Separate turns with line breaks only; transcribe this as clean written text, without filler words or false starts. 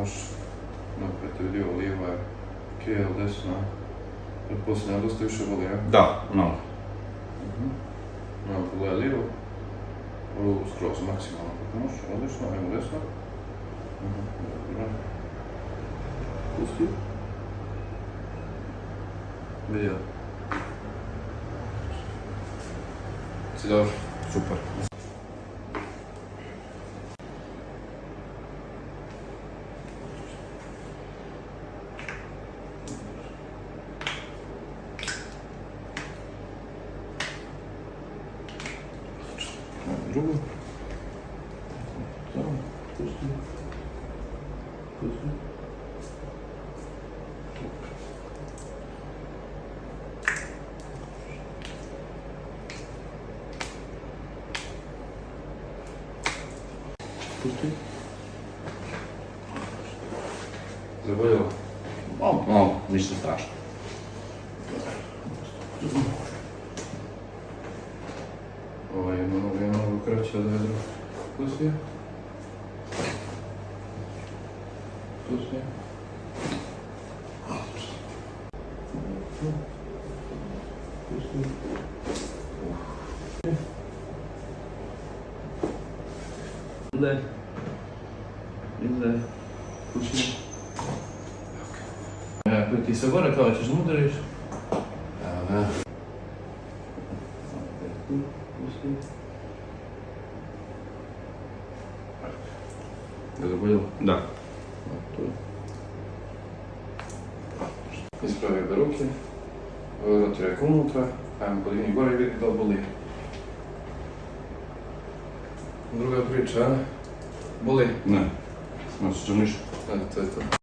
Još naprijed je vidio, lijeva je kjel, desna. Pretpostavljam dosta više boli, ja?
Da, malo.
Malo pogledaj lijevo. Skroz maksimalno kako možeš, odlično, ajmo desno. Dobro. Pusti. Vidio. Si dobro?
Super.
Drugo. Samo, pusti. Pusti. Pusti. Zaboljelo?
Malo, ništa strašno.
Ovo je mnogo kraće od vedra. Pusti. Pusti. Pusti. Izle. Izle. Pusti. Ako ti se gore kao ćeš mudriš. Evo ga. Pusti. Je li boljelo?
Da.
Ispravi obe ruke. Rotiraj unutra. Ajmo podigni gore i vidi da li boli. Druga priča, a? Boli?
Ne, smašću ništa.
To je to.